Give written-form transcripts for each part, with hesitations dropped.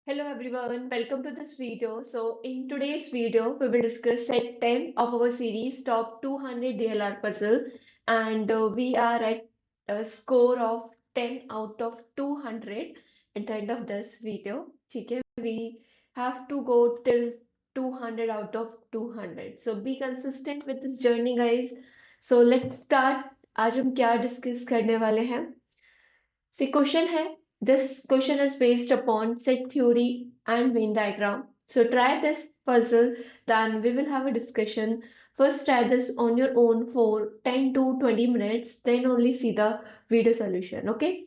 Hello everyone, welcome to this video. So in today's video, we will discuss set 10 of our series Top 200 DLR Puzzle, and we are at a score of 10 out of 200 at the end of this video. Okay, we have to go till 200 out of 200. So be consistent with this journey guys. So let's start. आज हम क्या discuss करने वाले हैं? See, question है. This question is based upon set theory and Venn diagram. So try this puzzle, then we will have a discussion. First try this on your own for 10 to 20 minutes, then only see the video solution. Okay?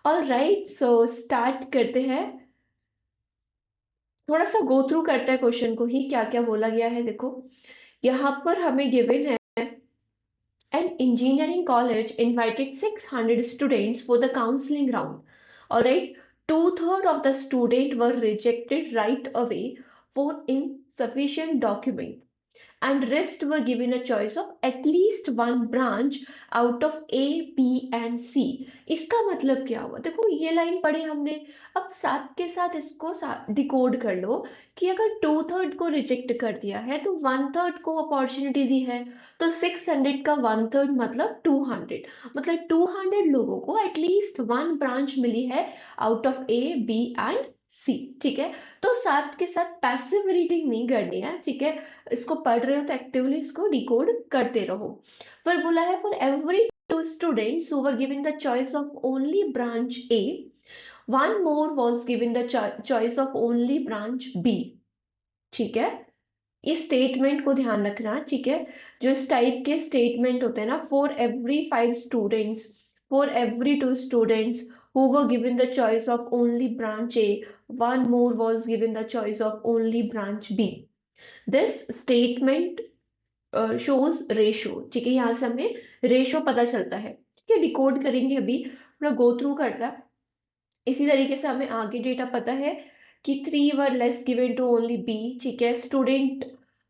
Alright, so start करते हैं. थोड़ा सा go through करते हैं question को ही क्या क्या बोला गया है. देखो यहाँ पर हमें गिवन है an engineering college invited 600 students for the counseling round. Alright, two-thirds of the students were rejected right away for insufficient document, and rest were given a choice of at least one branch out of A, B and C. इसका मतलब क्या हुआ? देखो ये line पढ़ी हमने, अब साथ के साथ इसको डिकोड कर लो कि अगर 2/3 को रिजेक्ट कर दिया है तो 1/3 को अपॉर्चुनिटी दी है, तो 600 का 1/3 मतलब 200, मतलब 200 लोगों को एटलीस्ट वन ब्रांच मिली है out of A, B and C. ठीक है, तो साथ के साथ पैसिव रीडिंग नहीं करनी है. ठीक है, इसको पढ़ रहे हो तो एक्टिवली इसको डिकोड करते रहो. फिर बोला है for every two students who were given the choice of only branch A, one more was given the choice of only branch B. ठीक है, इस स्टेटमेंट को ध्यान रखना. ठीक है, जो इस टाइप के स्टेटमेंट होते हैं ना, for every 5 students, for every 2 students who were given the choice of only branch A, one more was given the choice of only branch B. This statement shows ratio. ठीक है, यहाँ से हमें ratio पता चलता है. ठीक है, डिकोड करेंगे अभी, पूरा गो थ्रू करता है. इसी तरीके से हमें आगे डेटा पता है कि 3 were less given to only B. ठीक है, student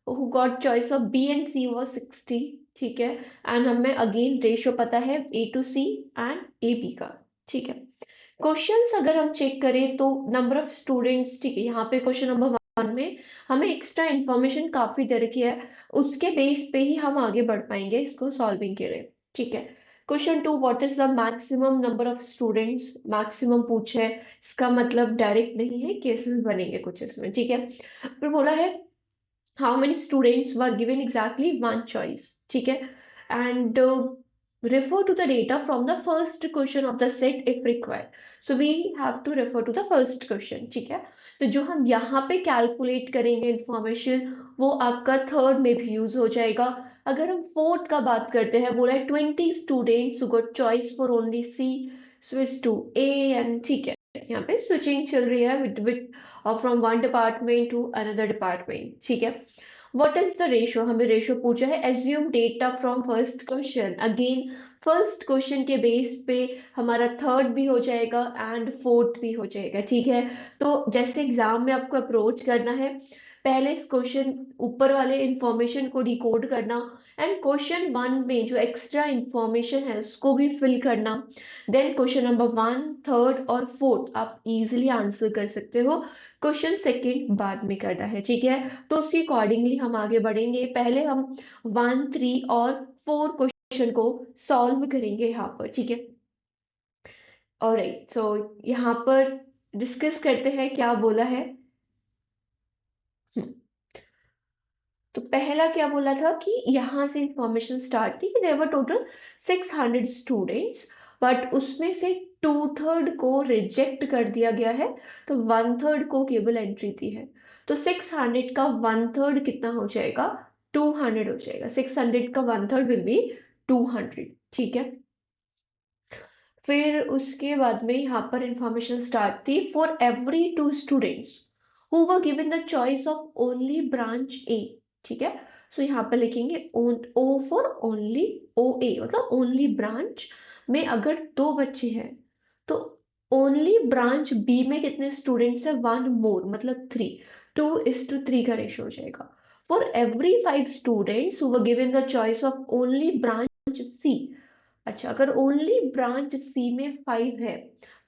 who got choice of B and C was 60. ठीक है, एंड हमें अगेन रेशो पता है A to C and A B का. ठीक है, क्वेश्चंस अगर हम चेक करें तो नंबर ऑफ स्टूडेंट्स. ठीक है, यहाँ पे क्वेश्चन नंबर 1 में हमें एक्स्ट्रा इंफॉर्मेशन काफी दे रखी है, उसके बेस पे ही हम आगे बढ़ पाएंगे इसको सॉल्विंग के लिए. ठीक है, question 2, what is the maximum number of students. Maximum पूछा है, इसका मतलब डायरेक्ट नहीं है, केसेस बनेंगे कुछ इसमें. ठीक है, फिर बोला है how many students were given exactly one choice. ठीक है, and refer to the data from the first question of the set if required. So we have to refer to the first question. ठीक है, तो जो हम यहाँ पे calculate करेंगे इंफॉर्मेशन, वो आपका थर्ड में भी यूज हो जाएगा. अगर हम फोर्थ का बात करते हैं, बोला है 20 students got choice for only C, switch to A and. ठीक है, यहाँ पे स्विचिंग चल रही है with from one department to another department. ठीक है, व्हाट इज द रेशो, हमें रेशो पूछा है. Assume data from first question. Again first question के बेस पे हमारा थर्ड भी हो जाएगा एंड फोर्थ भी हो जाएगा. ठीक है, तो जैसे एग्जाम में आपको अप्रोच करना है, पहले इस क्वेश्चन ऊपर वाले इंफॉर्मेशन को डिकोड करना, एंड क्वेश्चन 1 में जो एक्स्ट्रा इंफॉर्मेशन है उसको भी फिल करना. देन क्वेश्चन नंबर 1, थर्ड और फोर्थ आप इजीली आंसर कर सकते हो. क्वेश्चन सेकंड बाद में करना है. ठीक है, तो उसके अकॉर्डिंगली हम आगे बढ़ेंगे. पहले हम 1, 3 और 4 क्वेश्चन को सॉल्व करेंगे यहाँ पर. ठीक है, ऑलराइट, सो यहाँ पर डिस्कस करते हैं क्या बोला है. हम्म, तो पहला क्या बोला था कि यहाँ से इंफॉर्मेशन स्टार्ट थी कि there were total 600 students, but उसमें से 2/3 को रिजेक्ट कर दिया गया है, तो 1/3 को केवल एंट्री दी है. तो 600 का 1/3 कितना हो जाएगा? 200 हो जाएगा. 600 का 1/3 विल बी 200. ठीक है, फिर उसके बाद में यहाँ पर इंफॉर्मेशन स्टार्ट थी for every 2 students who were given the choice of only branch A. ठीक है, सो यहाँ पर लिखेंगे ओ फॉर ओनली, ओ ए मतलब ओनली ब्रांच में अगर 2 बच्चे हैं, तो ओनली ब्रांच बी में कितने स्टूडेंट्स है? 1 मोर मतलब 3, 2:3 का रेशो हो जाएगा. For every 5 students who were given the choice of only branch C. अच्छा, अगर ओनली ब्रांच सी में 5 है,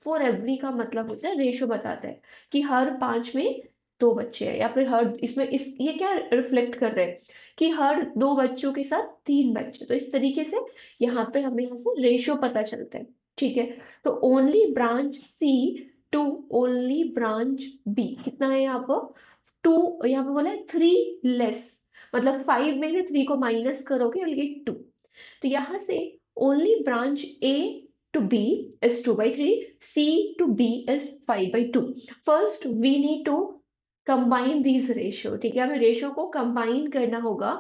फॉर एवरी का मतलब होता है रेशो बताता है कि हर 5 में 2 बच्चे हैं, या फिर हर इसमें इस ये क्या रिफ्लेक्ट कर रहे हैं कि हर 2 बच्चों के साथ 3 बच्चे। तो इस तरीके से यहाँ पे हमें यहाँ से रेशो पता चलता है। ठीक है, तो only branch C to only branch B कितना है यहाँ पर 2, यहाँ पे बोला है 3 लेस, मतलब 5 में से 3 को माइनस करोगे और ये 2। तो यहाँ से only branch A to B is 2/3, C to B is 5/2. First, we need to combine these ratio। ठीक है, हमें रेशियो को कंबाइन करना होगा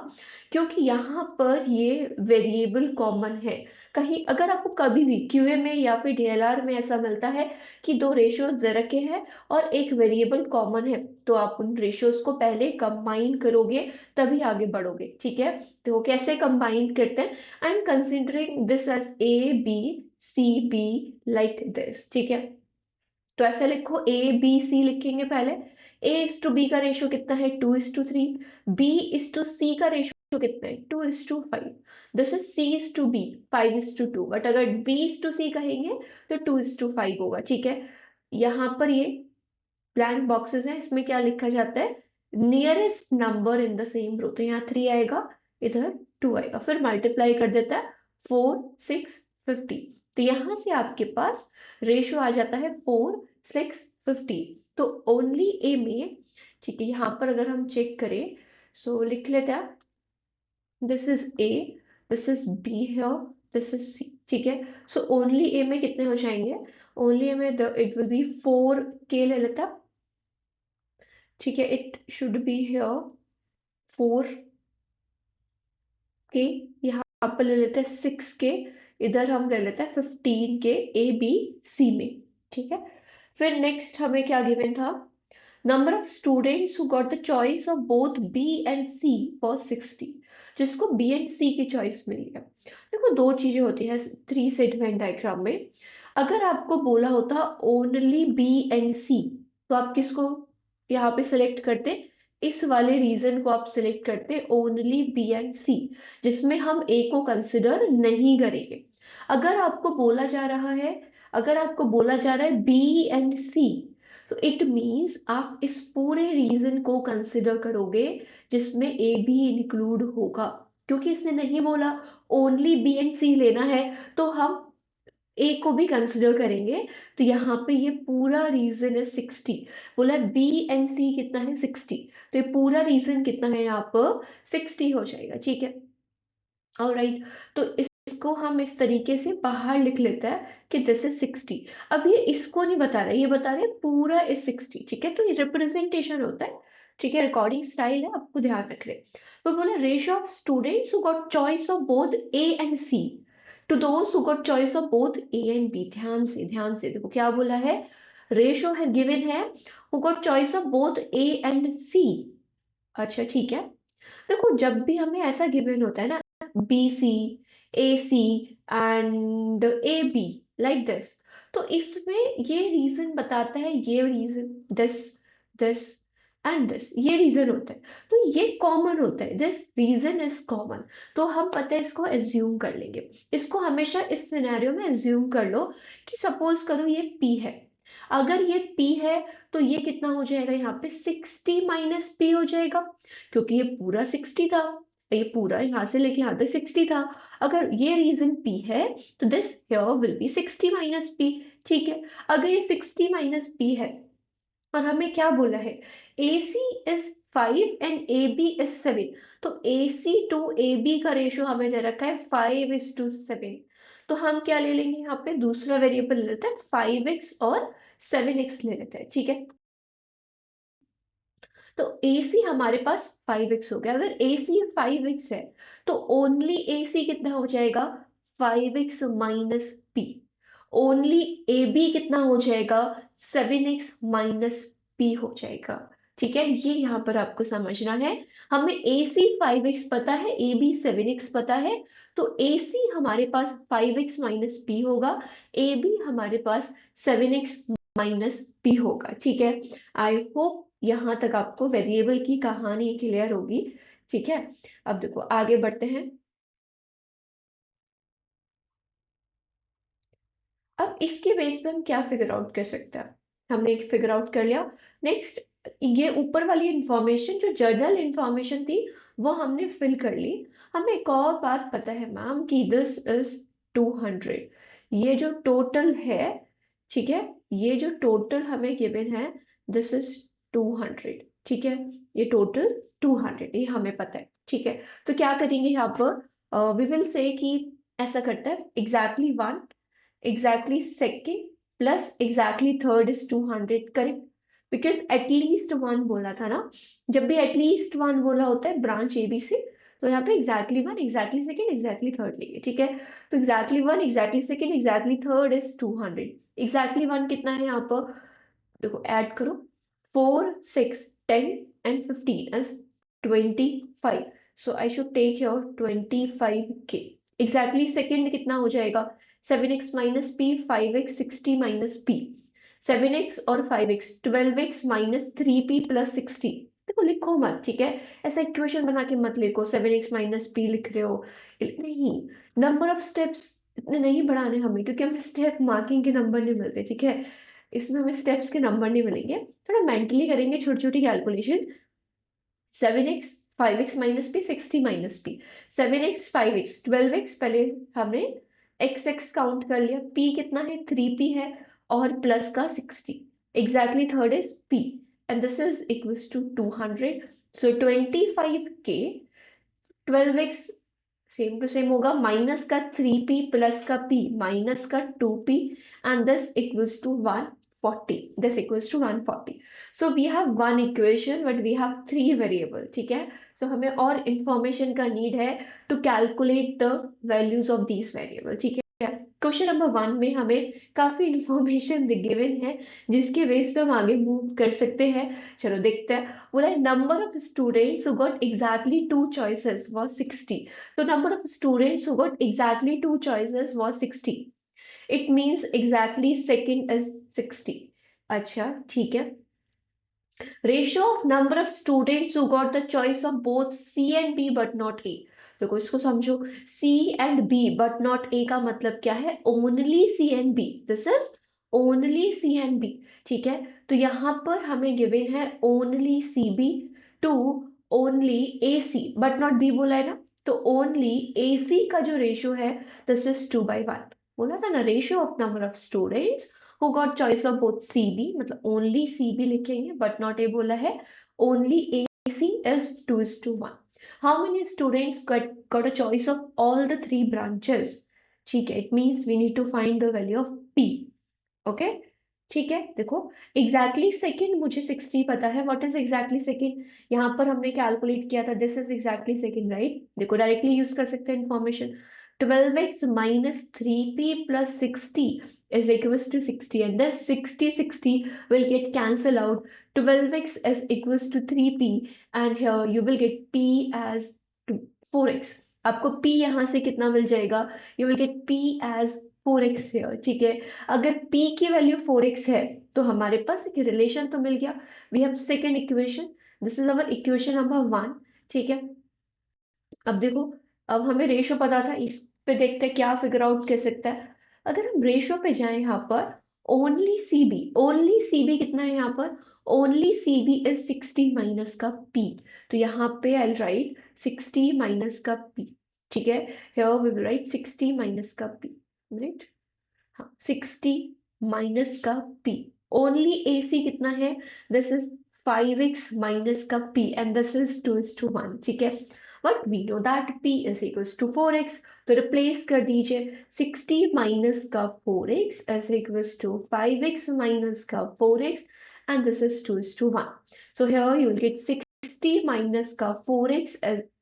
क्योंकि यहाँ पर ये वेरिएबल कॉमन है। कहीं अगर आपको कभी भी क्यूए में या फिर डीएलआर में ऐसा मिलता है कि दो रेशियोज रखे हैं और एक वेरिएबल कॉमन है, तो आप उन रेशियोज को पहले कंबाइन करोगे तभी आगे बढ़ोगे। ठीक है, तो कैसे कंबाइन करते हैं? I am considering this as A B C B like this. ठीक है, तो ऐसे लिखो ए बी सी लिखेंगे पहले। ए इज टू बी का रेशियो कितना है 2:3, बी इज टू सी का रेशियो कितना है 2:5, this is C is to B 5:2, but अगर बी इज टू सी कहेंगे तो 2:5 होगा। ठीक है, यहाँ पर ये ब्लैंक बॉक्सेस हैं, इसमें क्या लिखा जाता है nearest number in the same row. तो यहाँ 3 आएगा, इधर 2 आएगा, फिर मल्टीप्लाई कर देता है 4 6 50। तो यहाँ से आपके पास रेशियो आ जाता है 4 6 50। तो ओनली ए में, ठीक है, यहाँ पर अगर हम चेक करें सो लिख लेते हैं this is A, this is B here, this is C. ठीक है, सो ओनली ए में कितने हो जाएंगे? ओनली ए में इट विल बी 4 के ले लेता। ठीक है, इट शुड बी हियर 4 के, यहाँ पर ले लेते हैं 6 के, इधर हम ले लेते हैं 15 के ए बी सी में। ठीक है, फिर नेक्स्ट हमें क्या गिवन था? Number of students who got the choice of both B and C for 60, जिसको बी एंड सी की चॉइस मिली है। देखो दो चीजें होती है 3 सेगमेंट डायग्राम में। अगर आपको बोला होता ओनली बी एंड सी, तो आप किसको यहाँ पे सिलेक्ट करते? इस वाले रीजन को आप सिलेक्ट करते ओनली बी एंड सी, जिसमें हम ए को कंसिडर नहीं करेंगे। अगर आपको बोला जा रहा है, अगर आपको बोला जा रहा है बी एंड सी, तो इट मीन्स आप इस पूरे रीजन को कंसिडर करोगे जिसमें ए भी इंक्लूड होगा, क्योंकि इसने नहीं बोला ओनली बी एंड सी लेना है तो हम ए को भी कंसिडर करेंगे। तो यहाँ पे ये पूरा रीजन है 60, बोला बी एंड सी कितना है 60, तो ये पूरा रीजन कितना है यहाँ पर 60 हो जाएगा। ठीक है, ऑलराइट, तो इसको हम इस तरीके से बाहर लिख लेते हैं कि दिस इज 60। अब ये इसको नहीं बता रहा, ये बता रहे पूरा इज 60। ठीक है, तो ये रिप्रेजेंटेशन होता है। ठीक है, रिकॉर्डिंग स्टाइल है, आपको ध्यान रख रहे। वो बोला ratio of students who got choice of both A and C to those who got choice of both A and B. ध्यान से देखो क्या बोला है, रेशियो है गिवन है who got choice of both A and C. अच्छा ठीक है, देखो जब भी हमें ऐसा गिवन होता है ना B C A C and A B like this, तो इसमें ये रीजन बताता है, ये region this this and this, ये रीजन होता है, तो ये कॉमन होता है, दिस रीजन इज कॉमन। तो हम पता है इसको एज्यूम कर लेंगे, इसको हमेशा इस सिनेरियो में एज्यूम कर लो कि सपोज करो ये पी है। अगर ये पी है तो ये कितना हो जाएगा यहाँ पे 60 माइनस पी हो जाएगा, क्योंकि ये पूरा 60 था, ये पूरा यहाँ से लेके यहाँ तक 60 था। अगर ये रीजन P है तो this here will be 60 minus P। ठीक है, अगर ये 60 माइनस P है और हमें क्या बोला है AC is 5 and AB is 7, तो AC टू AB का रेशियो हमें दे रखा है 5:7। तो हम क्या ले लेंगे यहाँ पे दूसरा वेरिएबल ले लेते हैं 5x और 7x ले लेते हैं। ठीक है, तो AC हमारे पास 5x हो गया। अगर AC 5x है तो ओनली AC कितना हो जाएगा 5x minus P. Only AB कितना हो जाएगा 7x माइनस पी हो जाएगा। ठीक है, ये यहाँ पर आपको समझना है। हमें AC 5x पता है, AB 7x पता है, तो AC हमारे पास 5x माइनस पी होगा, AB हमारे पास 7x माइनस पी होगा। ठीक है, आई होप यहाँ तक आपको वेरिएबल की कहानी क्लियर होगी। ठीक है, अब देखो आगे बढ़ते हैं। अब अब इसके बेस पे हम क्या फिगर आउट कर सकते हैं? हमने एक फिगर आउट कर लिया। नेक्स्ट, ये ऊपर वाली इंफॉर्मेशन जो जर्नल इंफॉर्मेशन थी वो हमने फिल कर ली। हमें एक और बात पता है मैम कि दिस इज 200। ये जो टोटल है, ठीक है, ये जो टोटल हमें गिवन है दिस इज 200, ठीक है, ये टोटल 200 ये हमें पता है, ठीक है। तो क्या करेंगे यहाँ पर, वी विल से कि ऐसा करता है exactly one, exactly second plus exactly third is 200, correct? Because at least one बोला था ना, जब भी एटलीस्ट वन बोला होता है ब्रांच एबीसी, तो यहाँ पे exactly one, exactly second, exactly third लेंगे, ठीक है। तो exactly one, exactly second, exactly third is 200। Exactly one कितना है यहाँ पर, देखो ऐड करो, 4 6 10 and 15 is 25। So I should take your 25K। Exactly second कितना हो जाएगा, 7x minus P, 5x 60 minus P, 7x और 5x 12x minus 3p plus 60। देखो लिखो मत, ठीक है, ऐसा इक्वेशन बना के मत लिखो 7x माइनस पी लिख रहे हो, नहीं। नंबर ऑफ स्टेप्स इतने नहीं बढ़ाने हमें, क्योंकि हमें स्टेप मार्किंग के नंबर नहीं मिलते, ठीक है, इसमें हमें स्टेप्स के नंबर नहीं मिलेंगे। थोड़ा मेंटली करेंगे छोटी छोटी calculation. 7x 5x minus P, 60 minus P, 7x 5x 12x, पहले हमने x काउंट कर लिया, p कितना है 3p है, और प्लस का 60, exactly third is p, and this is equals to 200। So 25K, 12x same to same होगा, माइनस का 3p प्लस का p माइनस का 2p, and this equals to 140, this equals to 140। so we have one equation but we have three variable, ठीक है। so हमें और information का need है to calculate the values of these variable, ठीक है। क्वेश्चन नंबर वन में हमें काफी इंफॉर्मेशन गिवन है जिसके बेस पे हम आगे मूव कर सकते हैं। चलो देखते हैं। बोला है number of students who got exactly two choices was 60। तो number of students who got exactly two choices was 60। It means exactly second is 60। अच्छा ठीक है। Ratio of number of students who got the choice of both C and B but not A. देखो इसको समझो, C and B but not A का मतलब क्या है, only C and B, this is only C and B, ठीक है। तो यहाँ पर हमें गिवन है only C B to only A C but not B बोला है ना, तो ओनली ए सी का जो रेशियो है दिस इज 2/1। बोला था ना ratio of number of students who got choice of both CB, मतलब only CB लिखेंगे but not A बोला है, only AC is 2:1। How many students got a choice of all the three branches? ठीक है, it means we need to find the value of P, okay? ठीक है, देखो exactly second मुझे 60 पता है, व्हाट इज एग्जैक्टली सेकेंड, यहाँ पर हमने कैलकुलेट किया था, this is exactly second right. देखो डायरेक्टली यूज कर सकते हैं information, 12x minus 3p plus 60 is equals to 60, and this 60 will get cancelled out, 12x is equals to 3p, and here you will get p as 4x। आपको p यहाँ से कितना मिल जाएगा, you will get p as 4x here, ठीक है। अगर p की value 4x है तो हमारे पास एक रिलेशन तो मिल गया, we have second equation, this is our equation number one, ठीक है। अब देखो, अब हमें रेशो पता था, इस पे देखते हैं क्या फिगर आउट कर सकता है। अगर हम रेशो पे जाएं यहाँ पर, ओनली सीबी कितना है यहाँ पर, ओनली सीबी इज 60 माइनस का पी, तो यहाँ पे आई राइट 60 माइनस का पी, ठीक है। Here we will write 60 minus का पी, राइट, हाँ 60 माइनस का p। ओनली AC कितना है, दिस इज 5x माइनस का p एंड दिस इज 2:1, ठीक है। But we know that p is equals to 4x, तो रिप्लेस कर दीजिए, 60 माइनस का 4x is equals to 5x minus का 4x and this is 2:1। So here you will gate 60 minus का 4x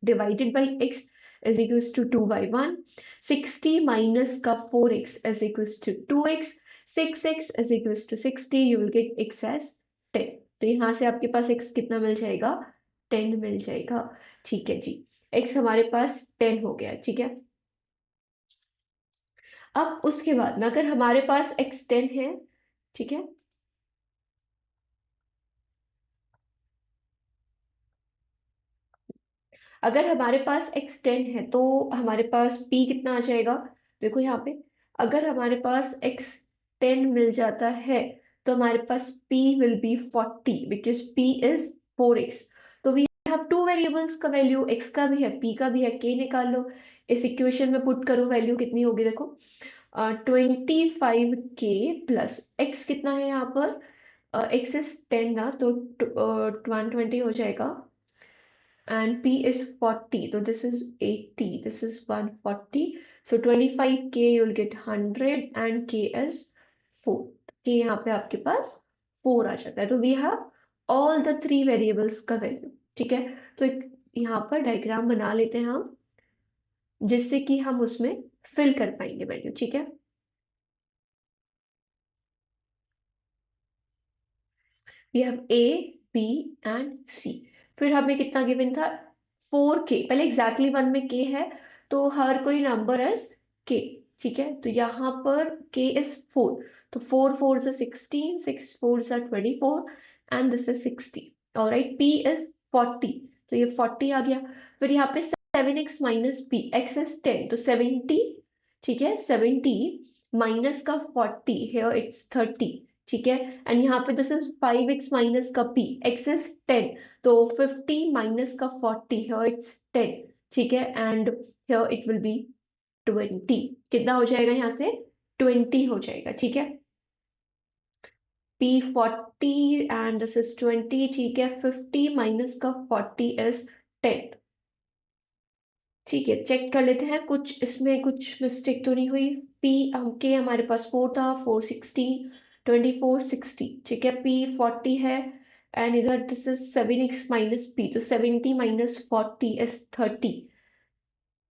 divided by x is equals to 2/1, 60 minus का 4x is equals to 2x, 6x is equals to 60, you will get x as 10। तो यहाँ से आपके पास x कितना मिल जाएगा, 10 मिल जाएगा, ठीक है जी। x हमारे पास 10 हो गया, ठीक है। अब उसके बाद में अगर हमारे पास x 10 है, ठीक है, अगर हमारे पास x 10 है तो हमारे पास p कितना आ जाएगा, देखो यहाँ पे, अगर हमारे पास x 10 मिल जाता है तो हमारे पास p will be 40 because p is 4x। तो we have टू वेरिएबल्स का वैल्यू, x का भी है p का भी है, k निकाल लो। इस इक्वेशन में पुट करो, वैल्यू कितनी होगी देखो 25k प्लस x कितना है यहाँ पर, x is 10 ना, तो 120 हो जाएगा and p is 40, so this is 80, this is 140, so 25k you'll get 100 and k is 4। k यहाँ पे आपके पास 4 आ जाता है। तो we have all the three variables का वैल्यू। ठीक है, तो एक यहाँ पर डायग्राम बना लेते हैं हम, जिससे कि हम उसमें फिल कर पाएंगे वैल्यू। ठीक है, we have A B and C. फिर हमें कितना गिवन था 4k, पहले एग्जैक्टली वन में k है तो हर कोई नंबर एज k। ठीक है, तो यहाँ पर k इज 4, तो 4 4 से 16, 6 4 से 24 and this is 60। Alright, p is 40, तो ये 40 आ गया। फिर यहाँ पे 7x minus p, x is 10 तो 70। ठीक है, 70 माइनस का 40 हियर इट्स 30। ठीक है, एंड यहाँ पे दिस इज 5x माइनस का p, x इज 10 तो 50 माइनस का 40 हियर इट्स 10। ठीक है, and here it will be 20। कितना हो जाएगा यहाँ से 20 हो जाएगा। ठीक है, p 40 एंड दिस इज 20। ठीक है, 50 माइनस का 40 इज 10। ठीक है, चेक कर लेते हैं कुछ इसमें कुछ मिस्टेक तो नहीं हुई। p के हमारे पास 4 था, 4 16 24 60। ठीक है, p 40 है एंड इधर this is 7x minus p, तो 70 माइनस 40 इज 30।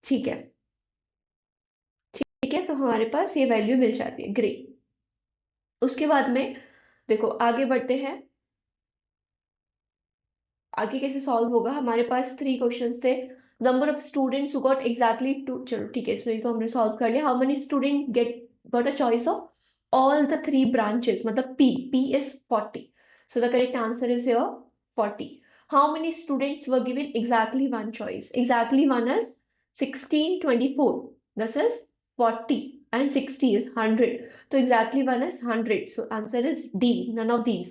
ठीक है, ठीक है, तो हमारे पास ये वैल्यू मिल जाती है। ग्रेट, उसके बाद में देखो आगे बढ़ते हैं। आगे कैसे सॉल्व होगा, हमारे पास 3 क्वेश्चंस थे। Number of students who got exactly two, चलो ठीक है इसमें तो हमने सॉल्व कर लिया। How many student get got a choice of all the 3 branches, मतलब p is 40, so the correct answer is here 40। how many students were given exactly one choice, exactly one is 16 24, this is 40 and 60 is 100, so exactly one is 100, so answer is D, none of these।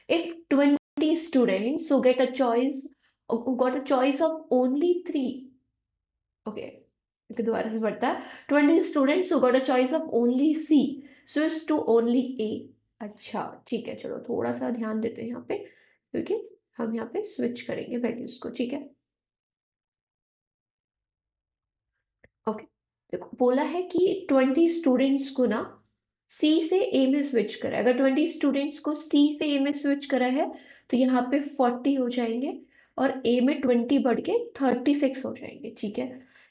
if 20 students who get a choice, who got a choice of only 3, okay, दोबारा से बढ़ता है। 20 students who got a choice of only C switch to only A। अच्छा ठीक है, चलो थोड़ा सा ध्यान देते हैं यहाँ पे, क्योंकि हम यहाँ पे स्विच करेंगे वैल्यूज को। ठीक है, ओके, देखो बोला है कि 20 स्टूडेंट्स को ना सी से ए में स्विच करा है। अगर 20 स्टूडेंट्स को सी से ए में स्विच करा है तो यहाँ पे 40 हो जाएंगे और ए में 20 बढ़ के 36 हो जाएंगे। ठीक है,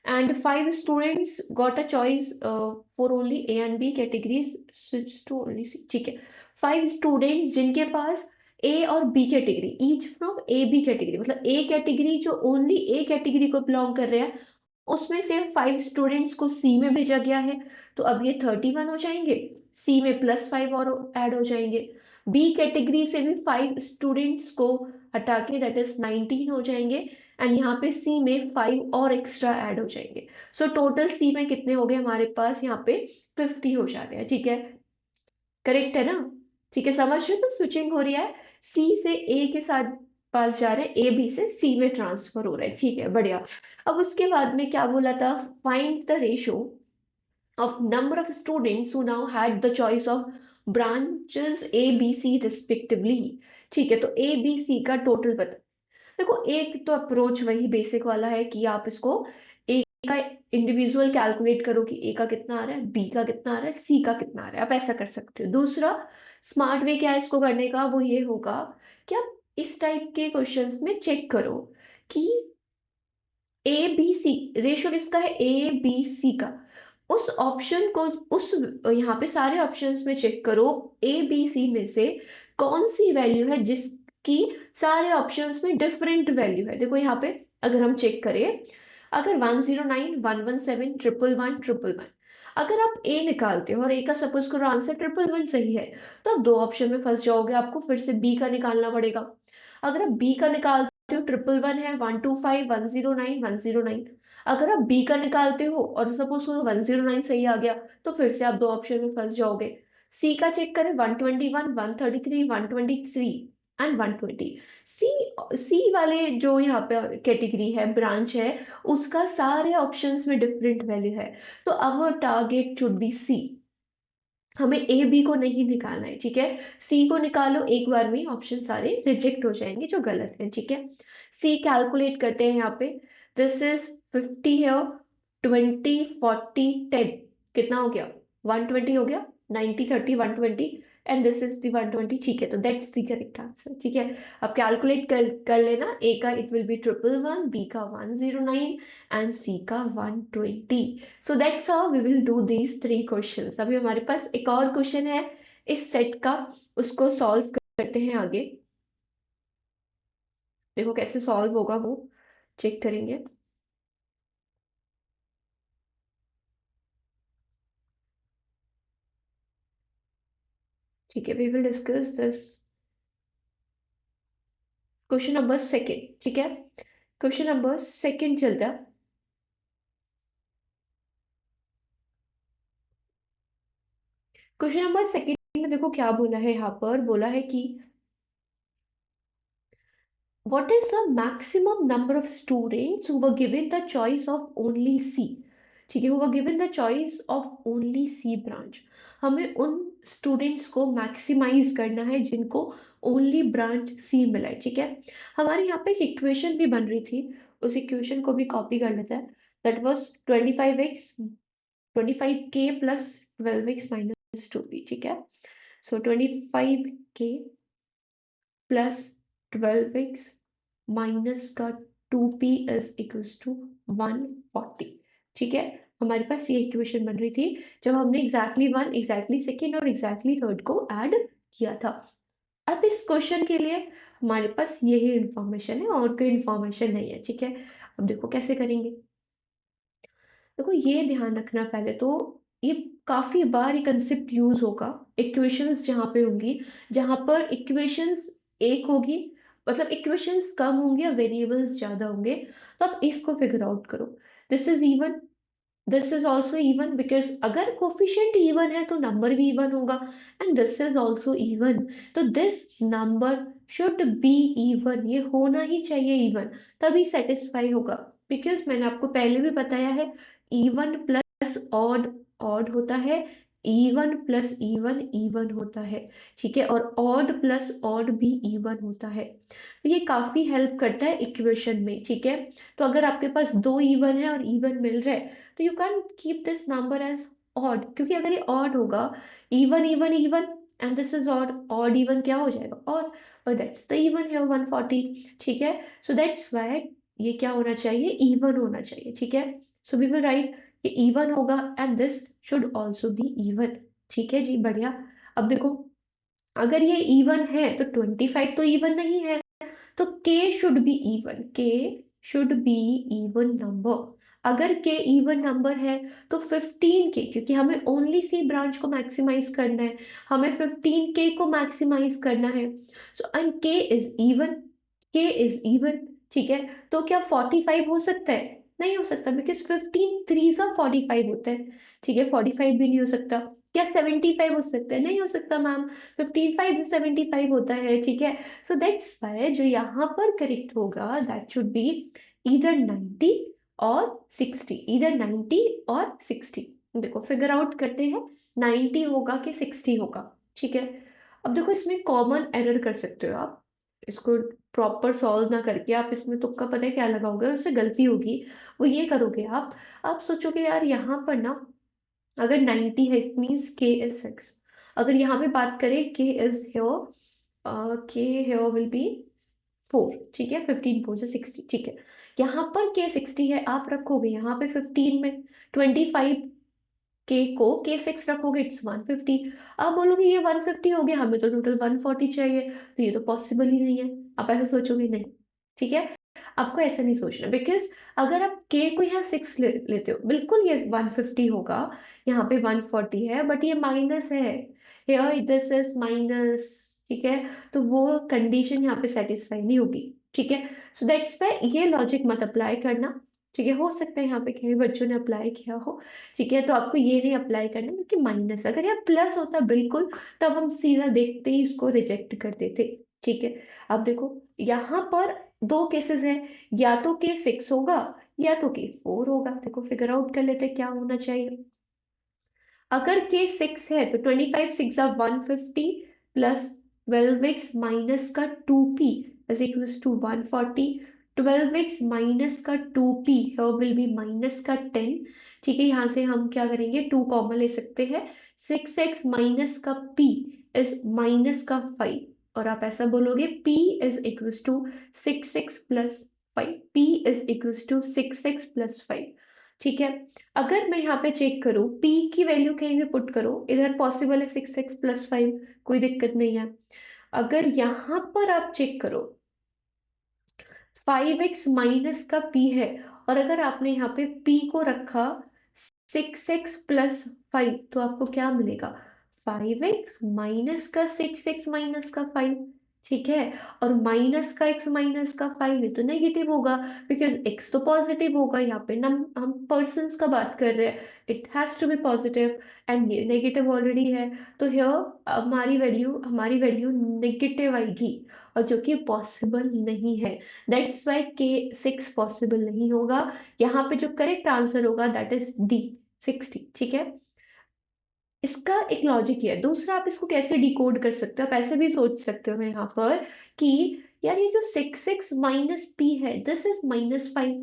and 5 students got a choice for only A and B categories switch to only C. ठीक है, 5 स्टूडेंट्स जिनके पास ए और B category, each from A B category, मतलब ए कैटेगरी जो ओनली ए कैटेगरी को बिलोंग कर रहे हैं, उसमें से 5 स्टूडेंट्स को सी में भेजा गया है, तो अब ये 31 हो जाएंगे, सी में +5 और ऐड हो जाएंगे। बी कैटेगरी से भी 5 स्टूडेंट्स को हटा के दैट इज 19 हो जाएंगे, एंड यहाँ पे सी में 5 और एक्स्ट्रा ऐड हो जाएंगे। सो टोटल सी में कितने हो गए हमारे पास यहाँ पे 50 हो जाते हैं। ठीक है, करेक्ट है ना। ठीक है, समझ रहे हो, तो स्विचिंग हो रही है, सी से ए के साथ पास जा रहे हैं, ए बी से सी में ट्रांसफर हो रहा है। ठीक है, बढ़िया। अब उसके बाद में क्या बोला था, find the ratio of number of students who now had the choice of branches A B C respectively। ठीक है, तो A B C का टोटल बता। देखो एक तो अप्रोच वही बेसिक वाला है कि आप इसको ए का इंडिविजुअल कैलकुलेट करो कि ए का कितना आ रहा है, बी का कितना आ रहा है, सी का कितना आ रहा है, आप ऐसा कर सकते हो। दूसरा स्मार्ट वे क्या है इसको करने का, वो ये होगा कि आप इस टाइप के क्वेश्चंस में चेक करो कि ए बी सी रेशो किसका है, ए बी सी का, उस ऑप्शन को उस यहाँ पे सारे ऑप्शंस में चेक करो ए बी सी में से कौन सी वैल्यू है जिसकी सारे ऑप्शंस में डिफरेंट वैल्यू है। देखो यहाँ पे अगर हम चेक करें, अगर 109 117 111 111, अगर आप ए निकालते हो और ए का सपोज करो आंसर 111 सही है, तो आप दो ऑप्शन में फंस जाओगे, आपको फिर से बी का निकालना पड़ेगा। अगर आप बी का निकालते हो 111 है, 125 109 109, अगर आप बी का निकालते हो और सपोज करो 109 सही आ गया, तो फिर से आप दो ऑप्शन में फंस जाओगे। सी का चेक करें 121, 133, 123 एंड 120। सी सी वाले जो यहाँ पे कैटेगरी है, ब्रांच है, उसका सारे ऑप्शंस में डिफरेंट वैल्यू है। तो our target should be C. हमें ए बी को नहीं निकालना है, ठीक है। सी को निकालो, एक बार में ऑप्शन सारे रिजेक्ट हो जाएंगे जो गलत है, ठीक है। सी कैलकुलेट करते हैं यहाँ पे। दिस इज 50 है, 20, 40, 10, कितना हो गया? 120 हो गया। 90, 30, 120 एंड दिस इज दी 120, ठीक है। तो दैट्स द करेक्ट आंसर, ठीक है। अब कैलकुलेट कर लेना। ए का इट विल बी 111, बी का 109 एंड सी का 120। So that's how we will do these 3 questions. अभी हमारे पास एक और क्वेश्चन है इस सेट का, उसको सॉल्व करते हैं आगे। देखो कैसे सॉल्व होगा वो चेक करेंगे। ठीक है, we will discuss this question number second, ठीक है। क्वेश्चन नंबर सेकेंड चलता है। क्वेश्चन नंबर सेकेंड में देखो क्या बोला है, यहाँ पर बोला है कि what is the maximum number of students who were given the choice of only C? ठीक है, who were given the choice of only C branch। हमें उन स्टूडेंट्स को मैक्सिमाइज करना है जिनको ओनली ब्रांच सी मिला है, ठीक है। हमारे यहाँ पे एक इक्वेशन भी बन रही थी, उस इक्वेशन को भी कॉपी कर लेते हैं। That was 25x 25k plus 12x minus 2p, ठीक है। सो 25k प्लस 12x माइनस का 2p इज इक्वल्स टू 140, ठीक है। हमारे पास ये इक्वेशन बन रही थी जब हमने एग्जैक्टली वन, एग्जैक्टली सेकेंड और एग्जैक्टली थर्ड को ऐड किया था। अब इस क्वेश्चन के लिए हमारे पास यही इंफॉर्मेशन है और कोई इंफॉर्मेशन नहीं है, ठीक है। अब देखो कैसे करेंगे। देखो ये ध्यान रखना पहले तो, ये काफी बार ये कंसेप्ट यूज होगा इक्वेशंस जहां पे होंगी, जहां पर इक्वेशंस एक होगी, मतलब इक्वेशंस कम होंगे या वेरिएबल्स ज्यादा होंगे, तो आप इसको फिगर आउट करो। This is even, this is also even, because अगर कोफिशिएंट इवन है तो नंबर भी इवन होगा, and this is also even, तो this number should be even, ये होना ही चाहिए इवन, तभी सेटिस्फाई होगा। बिकॉज मैंने आपको पहले भी बताया है, इवन प्लस ऑड ऑड होता है, इवन प्लस इवन इवन होता है, ठीक है, और ऑड प्लस ऑड भी इवन होता है। तो ये काफी हेल्प करता है इक्वेशन में, ठीक है। तो अगर आपके पास दो इवन है और इवन मिल रहा है, तो you can keep this number as odd, क्योंकि अगर ये ऑड होगा, even even even and this is odd, odd even क्या हो जाएगा? और दैट्स द इवन है 140, ठीक है। सो दैट्स व्हाई ये क्या होना चाहिए? इवन होना चाहिए, ठीक है। सो वी विल राइट ये इवन होगा and this should also be even, ठीक है जी, बढ़िया। अब देखो अगर ये इवन है तो 25 तो इवन नहीं है, तो k should be even, k should be even number. अगर k इवन नंबर है तो 15k, क्योंकि हमें ओनली सी ब्रांच को मैक्सिमाइज करना है, हमें 15k को मैक्सिमाइज करना है। So and k is even, k is even, ठीक है। तो क्या 45 हो सकता है? नहीं हो सकता, बिकॉज 15 3 सा 45 होता है, ठीक है। 45 भी नहीं हो सकता। क्या 75 हो सकता है? नहीं हो सकता मैम, 55 75 होता है, ठीक है। सो दैट्स व्हाई जो यहाँ पर करेक्ट होगा दैट शुड बी ईदर 90 और 60, ईदर 90 और 60। देखो फिगर आउट करते हैं, 90 होगा कि 60 होगा, ठीक है। अब देखो इसमें कॉमन एरर कर सकते हो आप, इसको प्रॉपर सॉल्व ना करके आप इसमें तुक्का पता है क्या लगाओगे, उससे गलती होगी। वो ये करोगे आप सोचोगे यार यहाँ पर ना, अगर 90 है इट मीन्स k इज 6। अगर यहाँ पे बात करें k is here, k here will be 4, ठीक है। 15 4 से 60, ठीक है। यहाँ पर k 60 है, आप रखोगे यहाँ पे 15 में, 25 k को k 6 रखोगे, इट्स 150। आप बोलोगे ये 150 हो गया, हमें तो टोटल 140 चाहिए, तो ये तो पॉसिबल ही नहीं है। आप ऐसा सोचोगे नहीं, ठीक है। आपको ऐसा नहीं सोचना, बिकॉज अगर आप k को यहाँ 6 लेते हो, बिल्कुल ये 150 होगा, यहाँ पे 140 है, बट ये माइनस है, हियर दिस इज माइनस, ठीक है। तो वो कंडीशन यहाँ पे सेटिस्फाई नहीं होगी, ठीक है। सो दैट्स वाई ये लॉजिक मत अप्लाई करना, ठीक है, हो सकता है यहाँ पे कई बच्चों ने अप्लाई किया हो, ठीक है, तो आपको ये नहीं अप्लाई करना क्योंकि माइनस, अगर यहाँ प्लस होता बिल्कुल तब हम सीधा देखते ही इसको रिजेक्ट कर देते, ठीक है। अब देखो यहाँ पर दो केसेस हैं, या तो केस 6 होगा या तो केस 4 होगा। देखो फिगर आउट कर लेते क्या होना चाहिए। अगर केस 6 है तो 25 6 are 150 प्लस 12x माइनस का 2p is equals to 140। 12x minus का 2p here will be minus का 10, ठीक है, यहाँ से हम क्या करेंगे 2 कॉमन ले सकते हैं। 6x माइनस का p इज माइनस का 5, और आप ऐसा बोलोगे p is equals to 6x plus 5, p is equals to 6x plus 5, ठीक है। अगर मैं यहाँ पे चेक करूँ p की वैल्यू कहीं भी पुट करो, इधर पॉसिबल है 6x प्लस 5, कोई दिक्कत नहीं है। अगर यहाँ पर आप चेक करो 5x माइनस का p है, और अगर आपने यहाँ पे p को रखा 6x प्लस 5, तो आपको क्या मिलेगा 5x माइनस का 6x माइनस का 5, ठीक है। और माइनस का x माइनस का 5 ये तो नेगेटिव होगा, बिकॉज x तो पॉजिटिव होगा, यहाँ पे हम पर्सन्स का बात कर रहे हैं, it has to be positive, and ये नेगेटिव ऑलरेडी है, तो हियर हमारी वैल्यू नेगेटिव आएगी, और जो कि पॉसिबल नहीं है। दैट्स वाई के 6 पॉसिबल नहीं होगा। यहाँ पे जो करेक्ट आंसर होगा दैट इज डी 60, ठीक है। इसका एक लॉजिक है। दूसरा, आप इसको कैसे डिकोड कर सकते हो, आप ऐसे भी सोच सकते हो यहाँ पर कि यार ये जो 6x माइनस पी है दिस इज -5।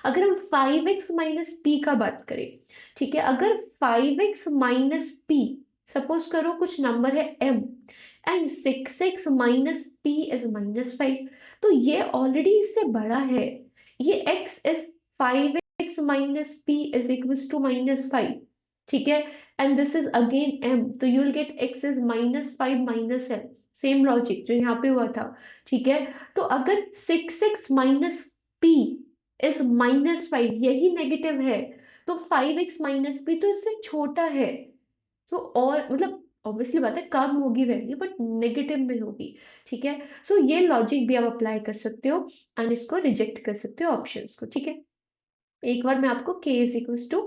अगर हम 5x माइनस पी का बात करें, ठीक है, अगर 5x माइनस पी सपोज करो कुछ नंबर है m and 6x minus P is -5, तो ये ऑलरेडी इससे बड़ा है। ये x is 5x minus P is equals to -5, ठीक है, and this is again m, तो you will get x is -5 minus m, same logic जो यहाँ पे हुआ था, ठीक है। तो अगर 6x माइनस p इज -5 यही नेगेटिव है, तो 5x माइनस p तो इससे छोटा है, तो और मतलब ऑब्वियसली बात है कम होगी वैल्यू बट नेगेटिव में होगी, ठीक है। सो ये लॉजिक भी आप अप्लाई कर सकते हो एंड इसको रिजेक्ट कर सकते हो ऑप्शंस को, ठीक है। एक बार मैं आपको k इज इक्वल्स टू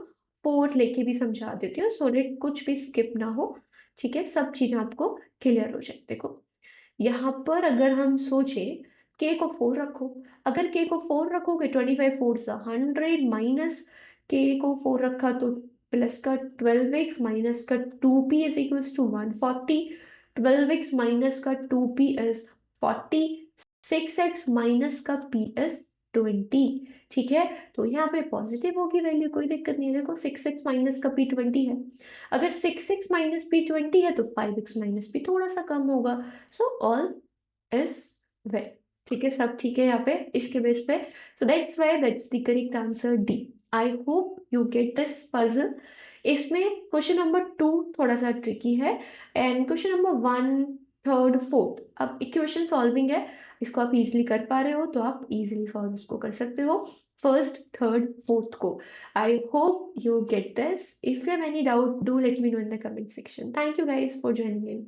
4 लेके भी समझा देती हूँ, सो डेट कुछ भी स्किप ना हो, ठीक है, सब चीजें आपको क्लियर हो जाए। देखो यहाँ पर अगर हम सोचे k को 4 रखो, अगर k को 4 रखोगे 25 4 100 माइनस k को 4 रखा तो प्लस का 12x माइनस का 2p is equals to 140। 12x minus का 2p इज 40। 6x माइनस का p इज 20, ठीक है। तो यहाँ पे पॉजिटिव होगी वैल्यू, कोई दिक्कत नहीं है। देखो 6x माइनस का p 20 है, अगर 6x माइनस p 20 है तो 5x माइनस p थोड़ा सा कम होगा, सो ऑल इज वेल, ठीक है, सब ठीक है यहाँ पे इसके बेस पे। So that's why that's the correct answer D. I hope you get this puzzle. इसमें क्वेश्चन नंबर 2 थोड़ा सा ट्रिकी है, and question number 1 3rd 4th अब इक्वेशन सॉल्विंग है, इसको आप इजीली कर पा रहे हो तो आप इजीली सॉल्व इसको कर सकते हो फर्स्ट थर्ड फोर्थ को। I hope you get this. If you have any doubt do let me know in the comment section. Thank you guys for joining in.